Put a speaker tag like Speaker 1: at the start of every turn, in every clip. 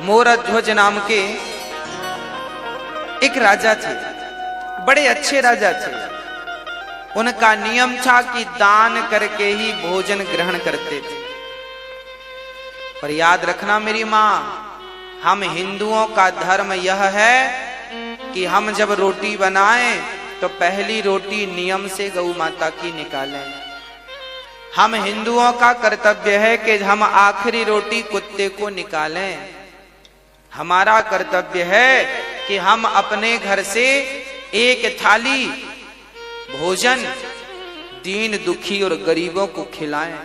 Speaker 1: मोरध्वज नाम के एक राजा थे, बड़े अच्छे राजा थे। उनका नियम था कि दान करके ही भोजन ग्रहण करते थे। पर याद रखना मेरी मां, हम हिंदुओं का धर्म यह है कि हम जब रोटी बनाएं तो पहली रोटी नियम से गौ माता की निकालें। हम हिंदुओं का कर्तव्य है कि हम आखिरी रोटी कुत्ते को निकालें। हमारा कर्तव्य है कि हम अपने घर से एक थाली भोजन दीन दुखी और गरीबों को खिलाएं।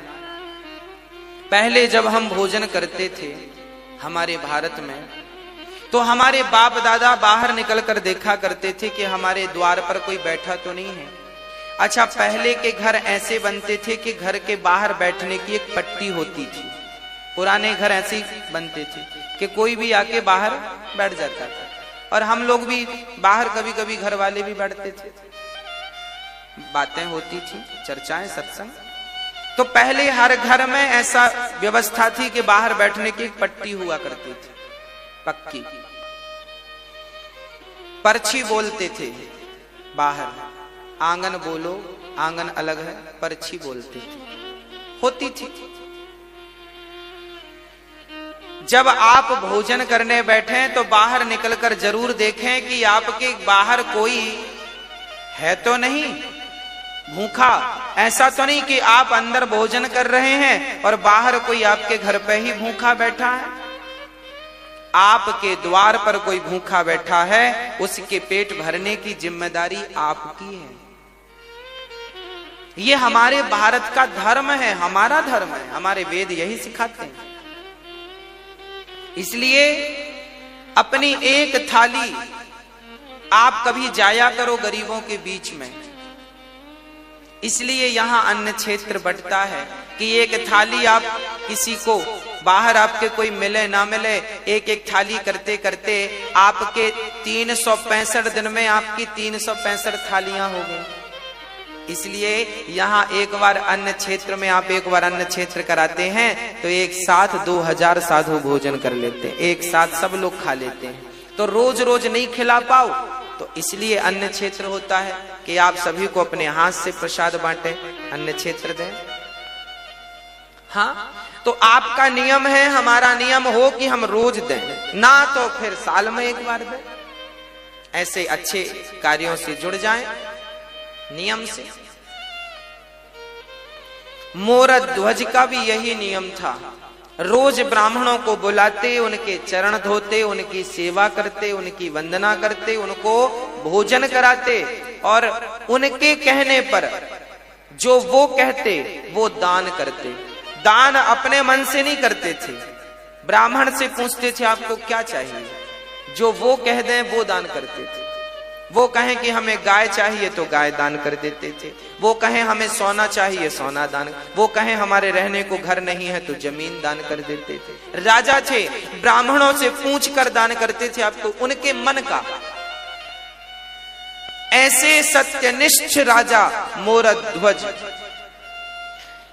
Speaker 1: पहले जब हम भोजन करते थे हमारे भारत में, तो हमारे बाप दादा बाहर निकलकर देखा करते थे कि हमारे द्वार पर कोई बैठा तो नहीं है। अच्छा, पहले के घर ऐसे बनते थे कि घर के बाहर बैठने की एक पट्टी होती थी। पुराने घर ऐसे बनते थे कि कोई भी आके बाहर बैठ जाता था, और हम लोग भी बाहर कभी कभी घर वाले भी बैठते थे, बातें होती थी, चर्चाएं, सत्संग। तो पहले हर घर में ऐसा व्यवस्था थी कि बाहर बैठने की एक पट्टी हुआ करती थी, पक्की। पर्ची बोलते थे बाहर, आंगन बोलो, आंगन अलग है, पर्ची बोलते थे, होती थी। जब आप भोजन करने बैठे तो बाहर निकलकर जरूर देखें कि आपके बाहर कोई है तो नहीं भूखा। ऐसा तो नहीं कि आप अंदर भोजन कर रहे हैं और बाहर कोई आपके घर पे ही भूखा बैठा है। आपके द्वार पर कोई भूखा बैठा है, उसके पेट भरने की जिम्मेदारी आपकी है। ये हमारे भारत का धर्म है, हमारा धर्म है, हमारे वेद यही सिखाते हैं। इसलिए अपनी एक थाली आप कभी जाया करो गरीबों के बीच में। इसलिए यहां अन्न क्षेत्र बंटता है कि एक थाली आप किसी को बाहर आपके कोई मिले ना मिले, एक एक थाली करते करते आपके 365 दिन में आपकी 365 थालियां हो गई। इसलिए यहाँ एक बार अन्न क्षेत्र में आप एक बार अन्न क्षेत्र कराते हैं तो एक साथ 2000 साधु भोजन कर लेते हैं, एक साथ सब लोग खा लेते हैं। तो रोज रोज नहीं खिला पाओ, तो इसलिए अन्न क्षेत्र होता है कि आप सभी को अपने हाथ से प्रसाद बांटे, अन्न क्षेत्र दें। हाँ, तो आपका नियम है, हमारा नियम हो कि हम रोज दें, ना तो फिर साल में एक बार दें। ऐसे अच्छे कार्यों से जुड़ जाएं नियम से। मोरध्वज का भी यही नियम था। रोज ब्राह्मणों को बुलाते, उनके चरण धोते, उनकी सेवा करते, उनकी वंदना करते, उनको भोजन कराते, और उनके कहने पर जो वो कहते वो दान करते। दान अपने मन से नहीं करते थे, ब्राह्मण से पूछते थे आपको क्या चाहिए, जो वो कह दें वो दान करते थे। वो कहें कि हमें गाय चाहिए तो गाय दान कर देते थे, वो कहें हमें सोना चाहिए सोना दान, वो कहें हमारे रहने को घर नहीं है तो जमीन दान कर देते थे। राजा थे, ब्राह्मणों से पूछ कर दान करते थे आपको उनके मन का। ऐसे सत्यनिष्ठ राजा मोरध्वज,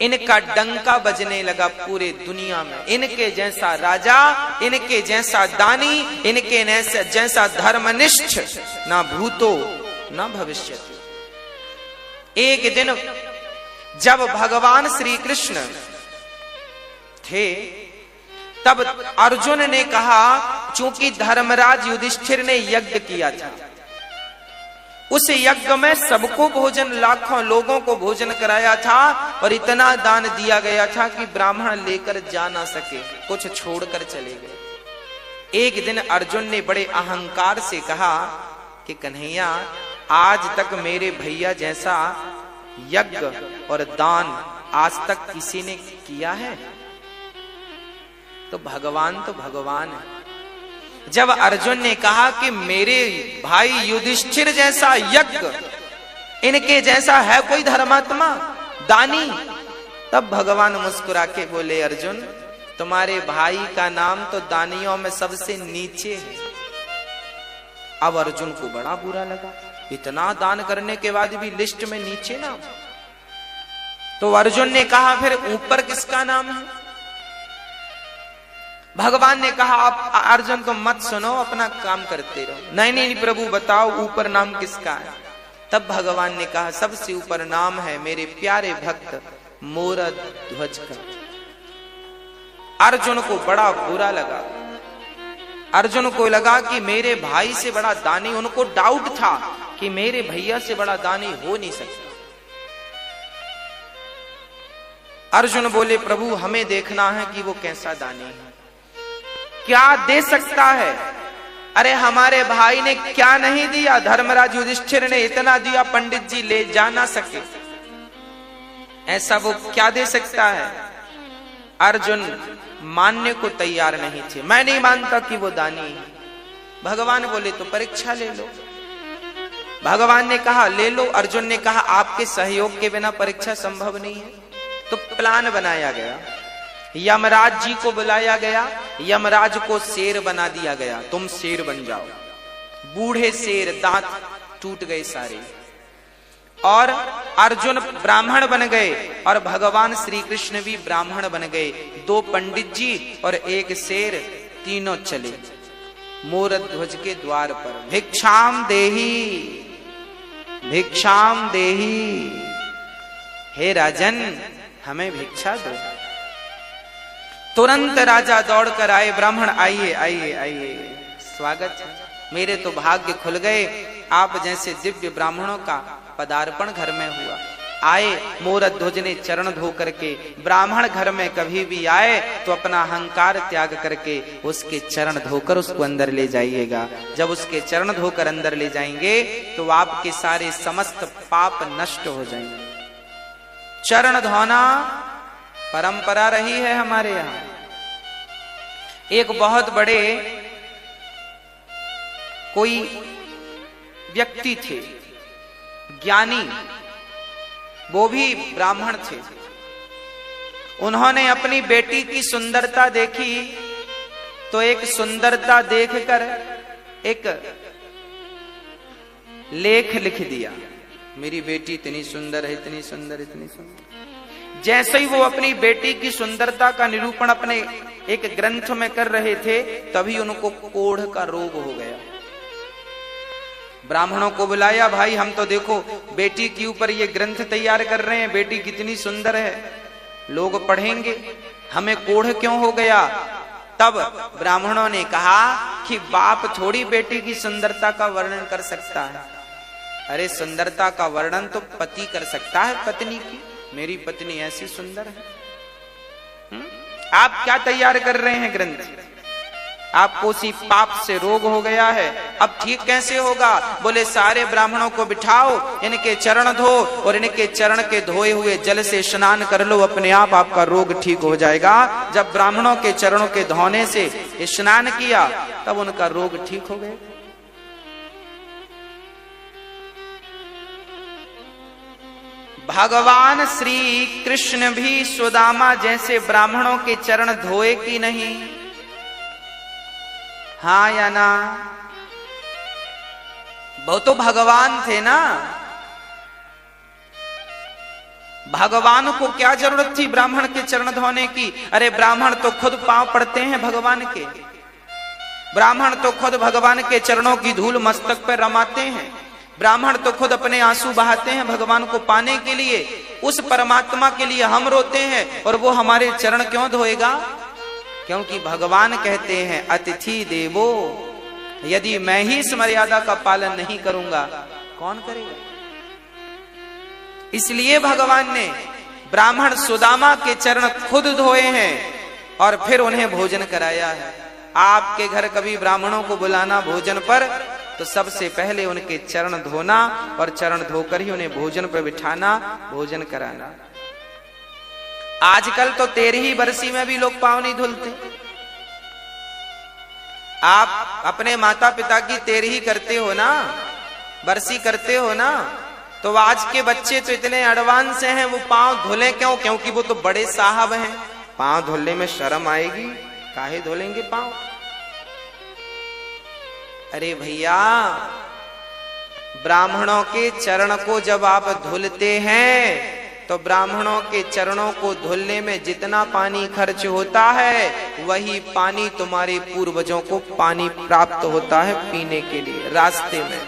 Speaker 1: इनका डंका बजने लगा पूरे दुनिया में। इनके जैसा राजा, इनके जैसा दानी, इनके जैसा धर्मनिष्ठ ना भूतो ना भविष्य। एक दिन जब भगवान श्री कृष्ण थे तब अर्जुन ने कहा, चूंकि धर्मराज युधिष्ठिर ने यज्ञ किया था, उस यज्ञ में सबको भोजन, लाखों लोगों को भोजन कराया था, और इतना दान दिया गया था कि ब्राह्मण लेकर जा ना सके, कुछ छोड़कर चले गए। एक दिन अर्जुन ने बड़े अहंकार से कहा कि कन्हैया, आज तक मेरे भैया जैसा यज्ञ और दान आज तक किसी ने किया है? तो भगवान है। जब अर्जुन ने कहा कि मेरे भाई युधिष्ठिर जैसा यज्ञ, इनके जैसा है कोई धर्मात्मा दानी, तब भगवान मुस्कुरा के बोले, अर्जुन तुम्हारे भाई का नाम तो दानियों में सबसे नीचे है। अब अर्जुन को बड़ा बुरा लगा, इतना दान करने के बाद भी लिस्ट में नीचे नाम। तो अर्जुन ने कहा, फिर ऊपर किसका नाम है? भगवान ने कहा आप अर्जुन तो मत सुनो, अपना काम करते रहो। नहीं नहीं प्रभु बताओ ऊपर नाम किसका है। तब भगवान ने कहा सबसे ऊपर नाम है मेरे प्यारे भक्त मोरध्वज का। अर्जुन को बड़ा बुरा लगा। अर्जुन को लगा कि मेरे भाई से बड़ा दानी, उनको डाउट था कि मेरे भैया से बड़ा दानी हो नहीं सकता। अर्जुन बोले प्रभु हमें देखना है कि वो कैसा दानी है, क्या दे सकता है। अरे हमारे भाई ने क्या नहीं दिया, धर्मराज युधिष्ठिर ने इतना दिया पंडित जी ले जा ना सके, ऐसा वो क्या दे सकता है। अर्जुन मानने को तैयार नहीं थे। मैं नहीं मानता कि वो दानी है। भगवान बोले तो परीक्षा ले लो। भगवान ने कहा ले लो। अर्जुन ने कहा आपके सहयोग के बिना परीक्षा संभव नहीं है। तो प्लान बनाया गया, यमराज जी को बुलाया गया, यमराज को शेर बना दिया गया, तुम शेर बन जाओ। बूढ़े शेर, दांत टूट गए सारे, और अर्जुन ब्राह्मण बन गए और भगवान श्री कृष्ण भी ब्राह्मण बन गए। 2 पंडित जी और 1 शेर, तीनों चले मोरध्वज के द्वार पर। भिक्षाम देही, भिक्षाम देही, हे राजन हमें भिक्षा दो। तुरंत राजा दौड़कर आए, ब्राह्मण आइए आइए आइए, स्वागत है, मेरे तो भाग्य खुल गए, आप जैसे दिव्य ब्राह्मणों का पदार्पण घर में हुआ। आए, मोरध्वज ने चरण धो करके, ब्राह्मण घर में कभी भी आए तो अपना अहंकार त्याग करके उसके चरण धोकर उसको अंदर ले जाइएगा। जब उसके चरण धोकर अंदर ले जाएंगे तो आपके सारे समस्त पाप नष्ट हो जाएंगे। चरण धोना परंपरा रही है हमारे यहां। एक बहुत बड़े कोई व्यक्ति थे, ज्ञानी, वो भी ब्राह्मण थे। उन्होंने अपनी बेटी की सुंदरता देखी तो एक सुंदरता देखकर एक लेख लिख दिया, मेरी बेटी इतनी सुंदर है, इतनी सुंदर, इतनी सुंदर। जैसे ही वो अपनी बेटी की सुंदरता का निरूपण अपने एक ग्रंथ में कर रहे थे तभी उनको कोढ़ का रोग हो गया। ब्राह्मणों को बुलाया, भाई हम तो देखो बेटी के ऊपर ये ग्रंथ तैयार कर रहे हैं, बेटी कितनी सुंदर है, लोग पढ़ेंगे, हमें कोढ़ क्यों हो गया। तब ब्राह्मणों ने कहा कि बाप थोड़ी बेटी की सुंदरता का वर्णन कर सकता है, अरे सुंदरता का वर्णन तो पति कर सकता है पत्नी की, मेरी पत्नी ऐसी सुंदर है। आप क्या तैयार कर रहे हैं ग्रंथ, आपको उसी पाप से रोग हो गया है, अब ठीक कैसे होगा। बोले सारे ब्राह्मणों को बिठाओ, इनके चरण धो और इनके चरण के धोए हुए जल से स्नान कर लो, अपने आप आपका रोग ठीक हो जाएगा। जब ब्राह्मणों के चरणों के धोने से स्नान किया तब उनका रोग ठीक हो गया। भगवान श्री कृष्ण भी सुदामा जैसे ब्राह्मणों के चरण धोए कि नहीं, हाँ या ना। वो तो भगवान थे ना, भगवान को क्या जरूरत थी ब्राह्मण के चरण धोने की। अरे ब्राह्मण तो खुद पांव पड़ते हैं भगवान के, ब्राह्मण तो खुद भगवान के चरणों की धूल मस्तक पर रमाते हैं, ब्राह्मण तो खुद अपने आंसू बहाते हैं भगवान को पाने के लिए। उस परमात्मा के लिए हम रोते हैं और वो हमारे चरण क्यों धोएगा। क्योंकि भगवान कहते हैं अतिथि देवो, यदि मैं ही इस मर्यादा का पालन नहीं करूंगा कौन करेगा। इसलिए भगवान ने ब्राह्मण सुदामा के चरण खुद धोए हैं और फिर उन्हें भोजन कराया है। आपके घर कभी ब्राह्मणों को बुलाना भोजन पर तो सबसे पहले उनके चरण धोना और चरण धोकर ही उन्हें भोजन पर बिठाना, भोजन कराना। आजकल तो 13ही बरसी में भी लोग पांव नहीं धुलते। आप अपने माता पिता की 13ही करते हो ना, बरसी करते हो ना, तो आज के बच्चे तो इतने एडवांस हैं, वो पांव धुले क्यों, क्योंकि वो तो बड़े साहब हैं, पांव धुलने में शर्म आएगी, काहे धुलेंगे पांव। अरे भैया, ब्राह्मणों के चरण को जब आप धुलते हैं तो ब्राह्मणों के चरणों को धुलने में जितना पानी खर्च होता है वही पानी तुम्हारे पूर्वजों को पानी प्राप्त होता है पीने के लिए रास्ते में।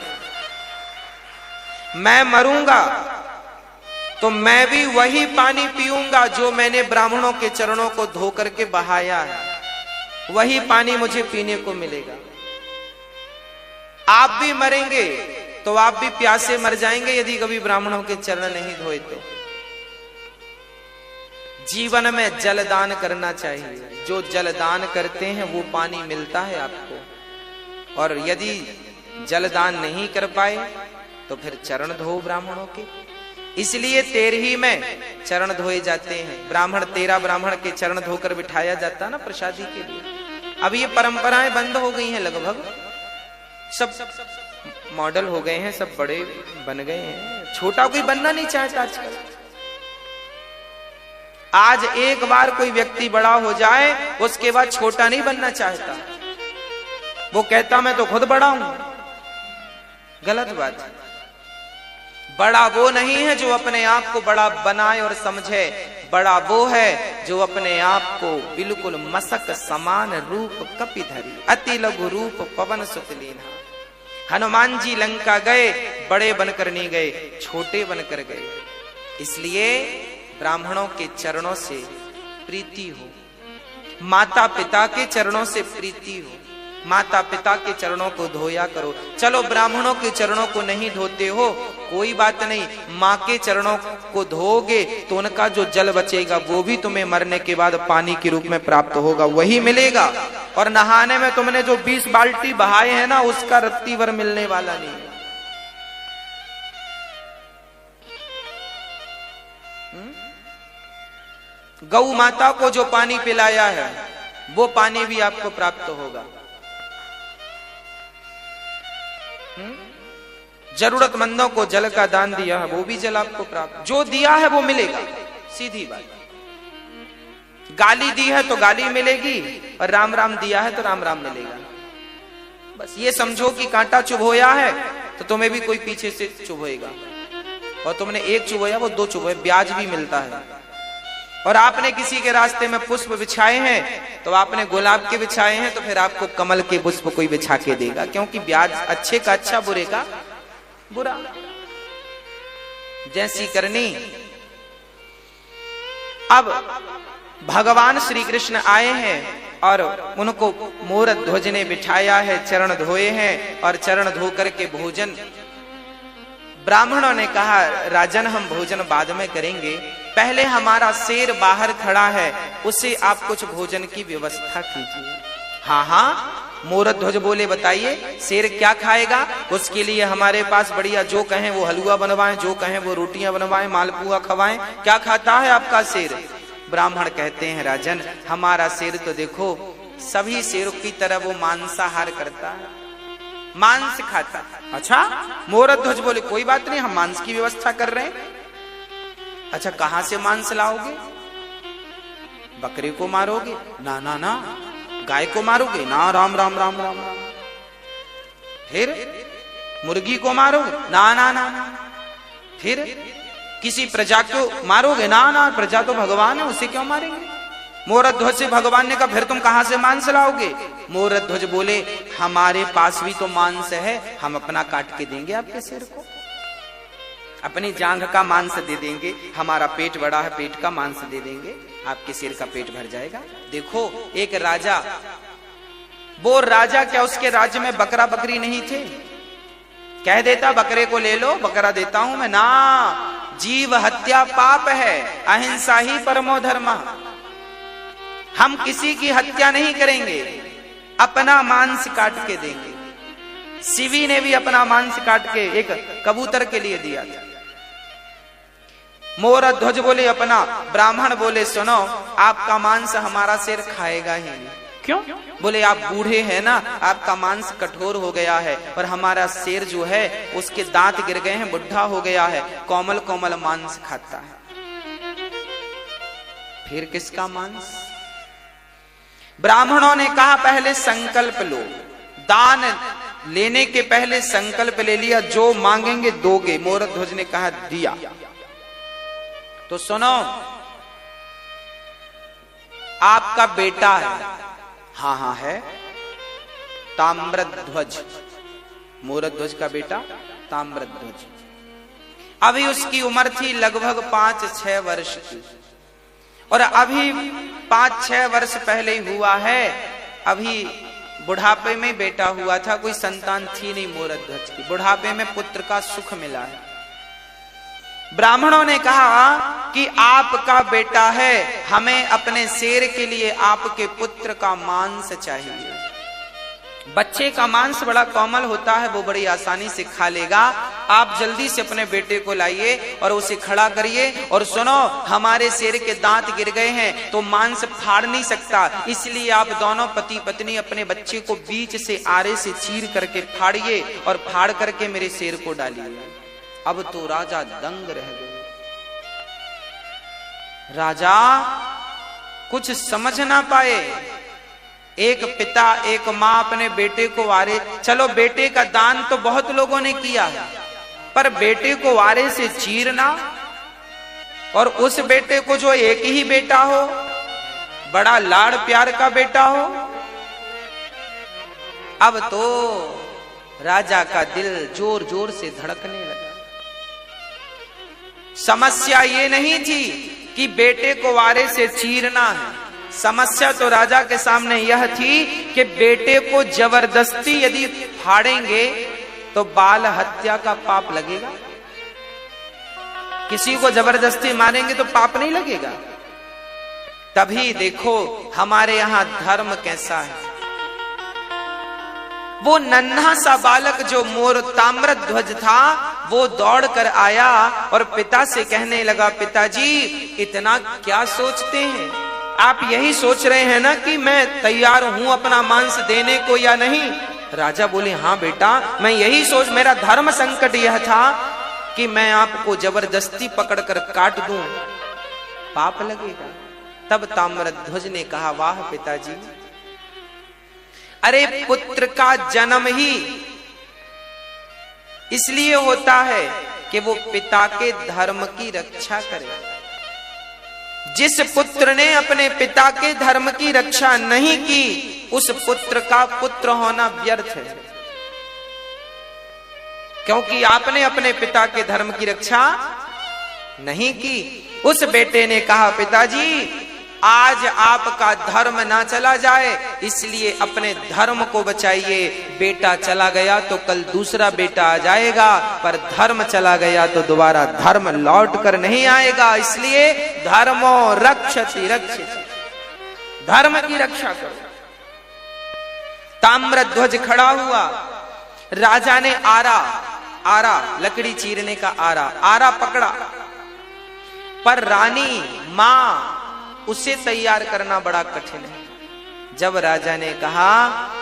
Speaker 1: मैं मरूंगा तो मैं भी वही पानी पीऊंगा जो मैंने ब्राह्मणों के चरणों को धो करके बहाया है, वही पानी मुझे पीने को मिलेगा। आप भी मरेंगे तो आप भी प्यासे मर जाएंगे यदि कभी ब्राह्मणों के चरण नहीं धोए तो। जीवन में जलदान करना चाहिए, जो जलदान करते हैं वो पानी मिलता है आपको। और यदि जलदान नहीं कर पाए तो फिर चरण धो ब्राह्मणों के। इसलिए तेरही में चरण धोए जाते हैं। तेरा ब्राह्मण के चरण धोकर बिठाया जाता ना प्रसादी के लिए। अब ये परंपराएं बंद हो गई हैं, लगभग सब मॉडल हो गए हैं, सब बड़े बन गए हैं, छोटा कोई बनना नहीं चाहता आजकल। आज एक बार कोई व्यक्ति बड़ा हो जाए उसके बाद छोटा नहीं बनना चाहता, वो कहता मैं तो खुद बड़ा हूं। गलत बात है। बड़ा वो नहीं है जो अपने आप को बड़ा बनाए और समझे, बड़ा वो है जो अपने आप को बिल्कुल मसक समान रूप कपिधरी अति लघु रूप पवन सुत लीन्हा। हनुमान जी लंका गए, बड़े बनकर नहीं गए, छोटे बनकर गए। इसलिए ब्राह्मणों के चरणों से प्रीति हो, माता पिता के चरणों से प्रीति हो, माता पिता के चरणों को धोया करो। चलो ब्राह्मणों के चरणों को नहीं धोते हो कोई बात नहीं, माँ के चरणों को धोगे तो उनका जो जल बचेगा वो भी तुम्हें मरने के बाद पानी के रूप में प्राप्त होगा, वही मिलेगा। और नहाने में तुमने जो 20 बाल्टी बहाए हैं ना उसका रत्ती भर मिलने वाला नहीं। गौ माता को जो पानी पिलाया है वो पानी भी आपको प्राप्त होगा। जरूरतमंदों को जल का दान दिया है वो भी जल आपको प्राप्त, जो दिया है वो मिलेगा, सीधी बात। गाली दी है तो गाली मिलेगी और राम राम दिया है तो राम राम मिलेगा। बस ये समझो कि कांटा चुभोया है तो तुम्हें भी कोई पीछे से चुभोएगा, और तुमने एक चुभोया वो 2 चुभोए, ब्याज भी मिलता है। और आपने किसी के रास्ते में पुष्प बिछाए हैं तो आपने गुलाब के बिछाए हैं तो फिर आपको कमल के पुष्प कोई बिछा के देगा, क्योंकि ब्याज अच्छे का अच्छा बुरे का बुरा। जैसी करनी। अब भगवान श्री कृष्ण आए हैं और उनको मोर ध्वज ने बिठाया है, चरण धोए हैं और चरण धो करके भोजन। ब्राह्मणों ने कहा राजन हम भोजन बाद में करेंगे, पहले हमारा शेर बाहर खड़ा है उसे आप कुछ भोजन की व्यवस्था कीजिए। हाँ हाँ, मोरध्वज बोले बताइए शेर क्या खाएगा, उसके लिए हमारे पास बढ़िया जो कहें वो हलवा बनवाएं, जो कहें वो रोटियां बनवाएं, मालपुआ खवाएं। क्या खाता है आपका शेर? ब्राह्मण कहते हैं राजन हमारा शेर तो देखो सभी शेरों की तरह वो मांसाहार करता है, मांस खाता है। अच्छा, मोरध्वज बोले कोई बात नहीं, हम मांस की व्यवस्था कर रहे हैं। अच्छा, कहां से मांस लाओगे? बकरे को मारोगे? ना ना ना। गाय को मारोगे? ना, राम राम राम राम राम। फिर मुर्गी को मारोगे? ना ना ना ना। फिर किसी प्रजा को मारोगे? ना ना, प्रजा तो भगवान है, उसे क्यों मारेंगे? मोरध्वज से भगवान ने कहा फिर तुम कहां से मांस लाओगे? मोरध्वज बोले हमारे पास भी तो मांस है, हम अपना काट के देंगे आपके सिर को, अपनी जांघ का मांस दे देंगे, हमारा पेट बड़ा है, पेट का मांस दे देंगे, आपके सिर का पेट भर जाएगा। देखो एक राजा, वो राजा क्या उसके राज्य में बकरा बकरी नहीं थे? कह देता बकरे को ले लो, बकरा देता हूं मैं। ना, जीव हत्या पाप है, अहिंसा ही परमो धर्म। हम किसी की हत्या नहीं करेंगे, अपना मांस काट के देंगे। शिवी ने भी अपना मांस काट के एक कबूतर के लिए दिया था। मोरध्वज बोले अपना, ब्राह्मण बोले सुनो आपका मांस हमारा शेर खाएगा ही नहीं। क्यों? बोले आप बूढ़े हैं ना, आपका मांस कठोर हो गया है और हमारा शेर जो है उसके दांत गिर गए हैं, बुढ़ा हो गया है, कोमल कोमल मांस खाता है। फिर किसका मांस? ब्राह्मणों ने कहा पहले संकल्प लो, दान लेने के पहले संकल्प ले लिया, जो मांगेंगे दोगे। मोरध्वज ने कहा दिया। तो सुनो, आपका बेटा है। हाँ हाँ है, ताम्रध्वज, मोरध्वज का बेटा ताम्रध्वज। अभी उसकी उम्र थी लगभग 5-6 वर्ष की, और अभी 5-6 वर्ष पहले हुआ है, अभी बुढ़ापे में बेटा हुआ था, कोई संतान थी नहीं मोरध्वज की, बुढ़ापे में पुत्र का सुख मिला है। ब्राह्मणों ने कहा कि आपका बेटा है, हमें अपने शेर के लिए आपके पुत्र का मांस चाहिए। बच्चे का मांस बड़ा कोमल होता है, वो बड़ी आसानी से खा लेगा। आप जल्दी से अपने बेटे को लाइए और उसे खड़ा करिए, और सुनो, हमारे शेर के दांत गिर गए हैं तो मांस फाड़ नहीं सकता, इसलिए आप दोनों पति पत्नी अपने बच्चे को बीच से आरे से चीर करके फाड़िए और फाड़ करके मेरे शेर को डालिए। अब तो राजा दंग रह गए। राजा कुछ समझ ना पाए। एक पिता एक माँ अपने बेटे को आरे, चलो बेटे का दान तो बहुत लोगों ने किया है, पर बेटे को आरे से चीरना, और उस बेटे को जो एक ही बेटा हो, बड़ा लाड़ प्यार का बेटा हो। अब तो राजा का दिल जोर जोर से धड़कने लगा। समस्या ये नहीं थी कि बेटे को आरे से चीरना है, समस्या तो राजा के सामने यह थी कि बेटे को जबरदस्ती यदि फाड़ेंगे तो बाल हत्या का पाप लगेगा। किसी को जबरदस्ती मारेंगे तो पाप नहीं लगेगा। तभी देखो हमारे यहां धर्म कैसा है। वो नन्हा सा बालक जो मोर ताम्रध्वज था, वो दौड़ कर आया और पिता से कहने लगा, पिताजी इतना क्या सोचते हैं? आप यही सोच रहे हैं ना कि मैं तैयार हूं अपना मांस देने को या नहीं? राजा बोले, हाँ बेटा, मैं यही सोच, मेरा धर्म संकट यह था कि मैं आपको जबरदस्ती पकड़कर काट दूं, पाप लगेगा। तब ताम्रध्वज ने कहा, वाह पिताजी, अरे पुत्र का जन्म ही इसलिए होता है कि वो पिता के धर्म की रक्षा करे। जिस पुत्र ने अपने पिता के धर्म की रक्षा नहीं की, उस पुत्र का पुत्र होना व्यर्थ है, क्योंकि आपने अपने पिता के धर्म की रक्षा नहीं की। उस बेटे ने कहा, पिताजी आज आपका धर्म ना चला जाए, इसलिए अपने धर्म को बचाइए। बेटा चला गया तो कल दूसरा बेटा आ जाएगा, पर धर्म चला गया तो दोबारा धर्म लौट कर नहीं आएगा, इसलिए धर्मो रक्षति रक्षति, धर्म की रक्षा करो। ताम्रध्वज खड़ा हुआ, राजा ने आरा लकड़ी चीरने का आरा पकड़ा, पर रानी मां उसे तैयार करना बड़ा कठिन है। जब राजा ने कहा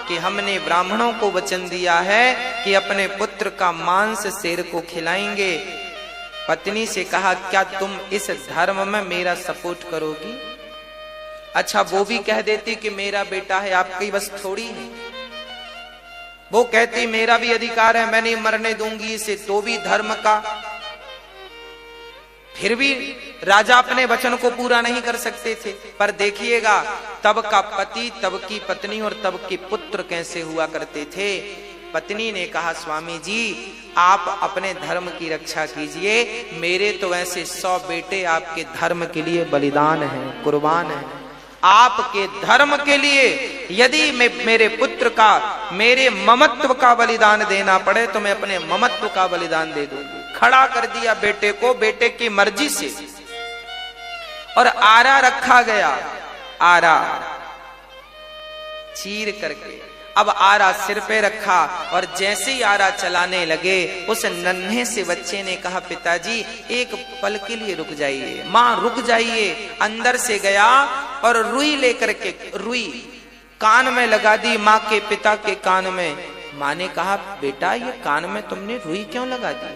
Speaker 1: कि हमने ब्राह्मणों को वचन दिया है कि अपने पुत्र का मांस शेर को खिलाएंगे, पत्नी से कहा, क्या तुम इस धर्म में मेरा सपोर्ट करोगी? अच्छा, वो भी कह देती कि मेरा बेटा है, आपकी बस थोड़ी है। वो कहती मेरा भी अधिकार है, मैं नहीं मरने दूंगी इसे, तो भी धर्म का। फिर भी राजा अपने वचन को पूरा नहीं कर सकते थे। पर देखिएगा, तब का पति, तब की पत्नी और तब के पुत्र कैसे हुआ करते थे। पत्नी ने कहा, स्वामी जी आप अपने धर्म की रक्षा कीजिए, मेरे तो ऐसे 100 बेटे आपके धर्म के लिए बलिदान हैं, कुर्बान हैं। आपके धर्म के लिए यदि मैं मेरे पुत्र का, मेरे ममत्व का बलिदान देना पड़े तो मैं अपने ममत्व का बलिदान दे दूंगी। खड़ा कर दिया बेटे को, बेटे की मर्जी से, और आरा रखा गया, आरा चीर करके। अब आरा सिर पे रखा, और जैसे ही आरा चलाने लगे, उस नन्हे से बच्चे ने कहा, पिताजी एक पल के लिए रुक जाइए, मां रुक जाइए। अंदर से गया और रुई लेकर के, रुई कान में लगा दी मां के पिता के कान में। मां ने कहा, बेटा ये कान में तुमने रुई क्यों लगा दी?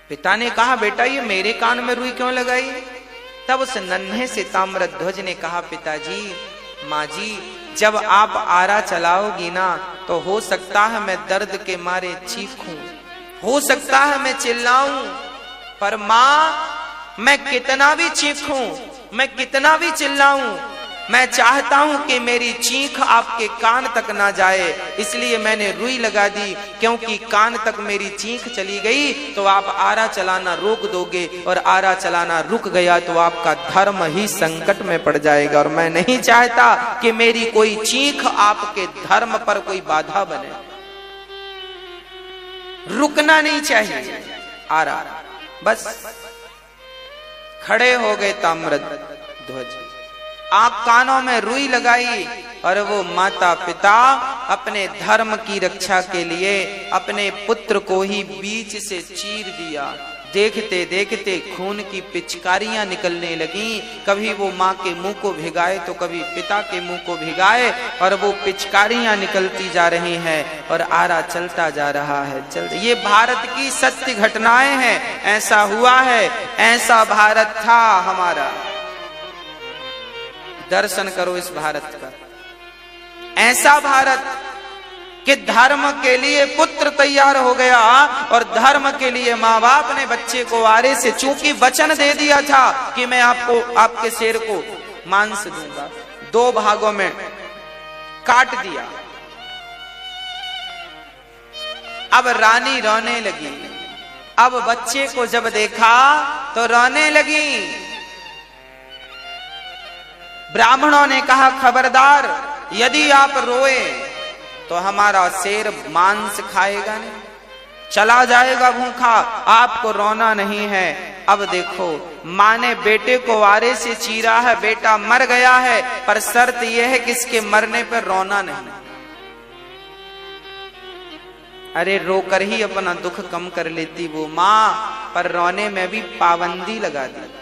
Speaker 1: पिता ने कहा, बेटा ये मेरे कान में रुई क्यों लगाई? तब उस नन्हे से ताम्रध्वज ने कहा, पिताजी, माँ जी, जब आप आरा चलाओगी ना, तो हो सकता है मैं दर्द के मारे चीखूं, हो सकता है मैं चिल्लाऊं, पर माँ मैं कितना भी चीखूं, मैं कितना भी चिल्लाऊं, मैं चाहता हूं कि मेरी चीख आपके कान तक ना जाए, इसलिए मैंने रुई लगा दी, क्योंकि कान तक मेरी चीख चली गई तो आप आरा चलाना रोक दोगे, और आरा चलाना रुक गया तो आपका धर्म ही संकट में पड़ जाएगा। और मैं नहीं चाहता कि मेरी कोई चीख आपके धर्म पर कोई बाधा बने, रुकना नहीं चाहिए आरा। बस खड़े हो गए ताम्र ध्वज, आंख कानों में रुई लगाई, और वो माता पिता अपने धर्म की रक्षा के लिए अपने पुत्र को ही बीच से चीर दिया। देखते देखते खून की पिचकारियां निकलने लगी, कभी वो माँ के मुंह को भिगाए तो कभी पिता के मुंह को भिगाए, और वो पिचकारियां निकलती जा रही हैं और आरा चलता जा रहा है। ये भारत की सत्य घटनाएं हैं, ऐसा हुआ है, ऐसा भारत था हमारा। दर्शन करो इस भारत का, ऐसा भारत कि धर्म के लिए पुत्र तैयार हो गया, और धर्म के लिए माँ बाप ने बच्चे को आरे से, चूंकि वचन दे दिया था कि मैं आपको, आपके शेर को मांस दूंगा, 2 भागों में काट दिया। अब रानी रोने लगी, अब बच्चे को जब देखा तो रोने लगी। ब्राह्मणों ने कहा खबरदार, यदि आप रोए तो हमारा शेर मांस खाएगा नहीं, चला जाएगा भूखा, आपको रोना नहीं है। अब देखो, माँ ने बेटे को आरे से चीरा है, बेटा मर गया है, पर शर्त यह है कि इसके मरने पर रोना नहीं। अरे रोकर ही अपना दुख कम कर लेती वो माँ, पर रोने में भी पाबंदी लगा दी।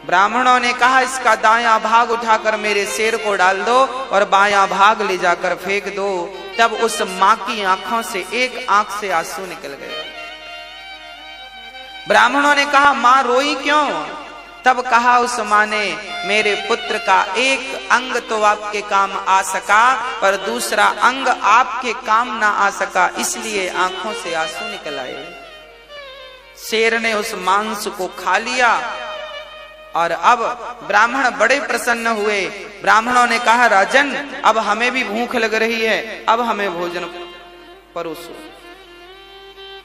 Speaker 1: ब्राह्मणों ने कहा इसका दायां भाग उठाकर मेरे शेर को डाल दो और बायां भाग ले जाकर फेंक दो। तब उस मां की आंखों से एक आंख से आंसू निकल गए। ब्राह्मणों ने कहा मां रोई क्यों? तब कहा उस मां ने, मेरे पुत्र का एक अंग तो आपके काम आ सका, पर दूसरा अंग आपके काम ना आ सका, इसलिए आंखों से आंसू निकल आए। शेर ने उस मांस को खा लिया और अब ब्राह्मण बड़े प्रसन्न हुए। ब्राह्मणों ने कहा राजन, अब हमें भी भूख लग रही है, अब हमें भोजन परोसो।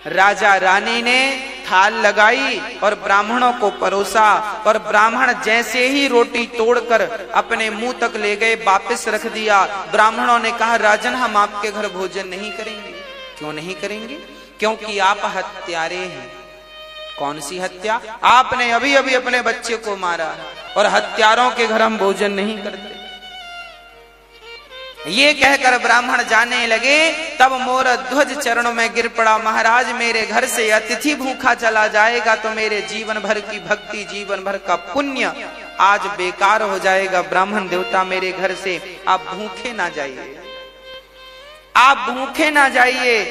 Speaker 1: राजा रानी ने थाल लगाई और ब्राह्मणों को परोसा, और ब्राह्मण जैसे ही रोटी तोड़कर अपने मुंह तक ले गए, वापस रख दिया। ब्राह्मणों ने कहा राजन, हम आपके घर भोजन नहीं करेंगे। क्यों नहीं करेंगे? क्योंकि आप हत्यारे हैं। कौन सी हत्या? आपने अभी अभी अपने बच्चे को मारा, और हत्यारों के घर हम भोजन नहीं करते। ये कहकर ब्राह्मण जाने लगे। तब मोर ध्वज चरणों में गिर पड़ा, महाराज मेरे घर से अतिथि भूखा चला जाएगा तो मेरे जीवन भर की भक्ति, जीवन भर का पुण्य आज बेकार हो जाएगा। ब्राह्मण देवता मेरे घर से आप भूखे ना जाइए, आप भूखे ना जाइए।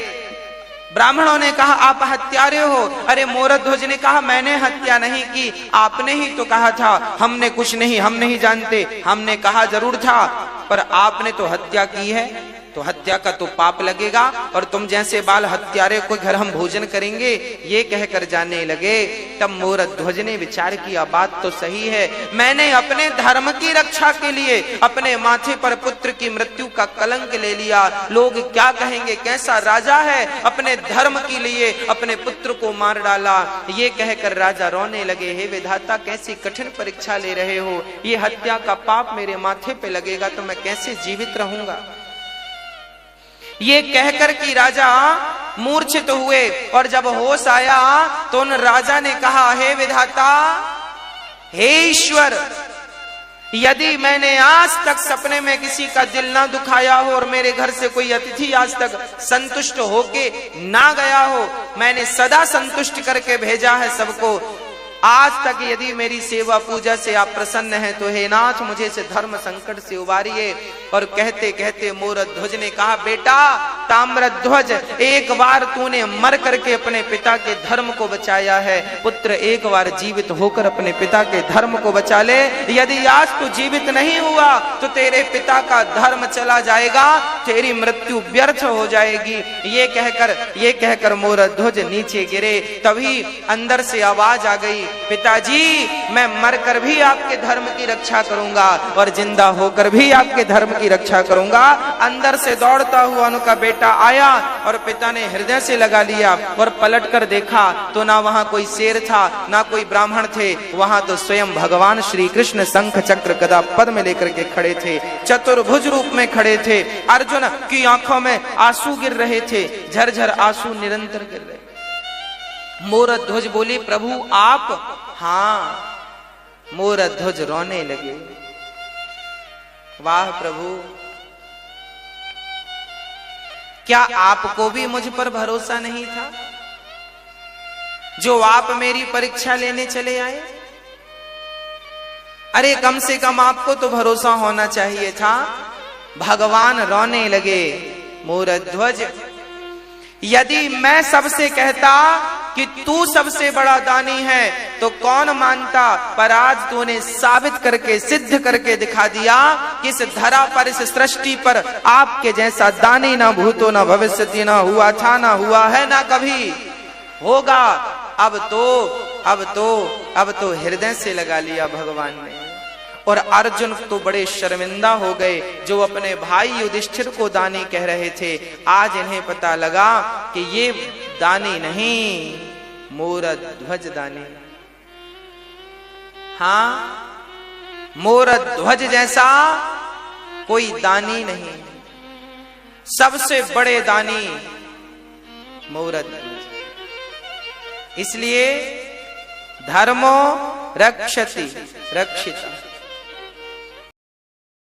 Speaker 1: ब्राह्मणों ने कहा आप हत्यारे हो। अरे मोरध्वज ने कहा मैंने हत्या नहीं की, आपने ही तो कहा था। हमने कुछ नहीं, हम नहीं जानते। हमने कहा जरूर था, पर आपने तो हत्या की है, तो हत्या का तो पाप लगेगा, और तुम जैसे बाल हत्यारे को घर हम भोजन करेंगे, ये कहकर जाने लगे। तब मोरध्वज ने विचार किया, बात तो सही है, मैंने अपने धर्म की रक्षा के लिए अपने माथे पर पुत्र की मृत्यु का कलंक ले लिया। लोग क्या कहेंगे, कैसा राजा है, अपने धर्म के लिए अपने पुत्र को मार डाला। ये कहकर राजा रोने लगे, हे विधाता कैसी कठिन परीक्षा ले रहे हो, ये हत्या का पाप मेरे माथे पे लगेगा तो मैं कैसे जीवित रहूंगा। ये कहकर कि राजा मूर्छित हुए, और जब होश आया तो उन राजा ने कहा, हे विधाता, हे ईश्वर, यदि मैंने आज तक सपने में किसी का दिल ना दुखाया हो और मेरे घर से कोई अतिथि आज तक संतुष्ट होके ना गया हो, मैंने सदा संतुष्ट करके भेजा है सबको, आज तक यदि मेरी सेवा पूजा से आप प्रसन्न हैं तो हे नाथ मुझे से धर्म संकट से उबारिए। और कहते कहते मोरध्वज ने कहा, बेटा ताम्रध्वज, एक बार तूने मर करके अपने पिता के धर्म को बचाया है, पुत्र एक बार जीवित होकर अपने पिता के धर्म को बचा ले। यदि आज तू जीवित नहीं हुआ तो तेरे पिता का धर्म चला जाएगा, तेरी मृत्यु व्यर्थ हो जाएगी। ये कहकर मोरध्वज नीचे गिरे। तभी अंदर से आवाज आ गई, पिताजी मैं मरकर भी आपके धर्म की रक्षा करूंगा और जिंदा होकर भी आपके धर्म की रक्षा करूंगा। अंदर से दौड़ता हुआ उनका बेटा आया और पिता ने हृदय से लगा लिया और पलट कर देखा तो ना वहां कोई शेर था, ना कोई ब्राह्मण थे, वहां तो स्वयं भगवान श्री कृष्ण शंख चक्र गदा पद्म लेकर के खड़े थे, चतुर्भुज रूप में खड़े थे। अर्जुन की आंखों में आंसू गिर रहे थे, झरझर आंसू निरंतर गिर रहे। मोरध्वज बोले, प्रभु आप? हाँ। मोरध्वज रोने लगे, वाह प्रभु, क्या आपको भी मुझ पर भरोसा नहीं था जो आप मेरी परीक्षा लेने चले आए? अरे कम से कम आपको तो भरोसा होना चाहिए था। भगवान रोने लगे, मोरध्वज यदि मैं सबसे कहता कि तू सबसे बड़ा दानी है तो कौन मानता, पर आज तूने साबित करके सिद्ध करके दिखा दिया कि इस धरा पर, इस सृष्टि पर आपके जैसा दानी ना भूतो ना भविष्यति, ना हुआ था, ना हुआ है, ना कभी होगा। अब तो हृदय से लगा लिया भगवान ने। और अर्जुन तो बड़े शर्मिंदा हो गए, जो अपने भाई युधिष्ठिर को दानी कह रहे थे। आज इन्हें पता लगा कि ये दानी नहीं, मोरध्वज दानी। हाँ, मोरध्वज जैसा कोई दानी नहीं, सबसे बड़े दानी मोरध्वज। इसलिए धर्मो रक्षति रक्षिता,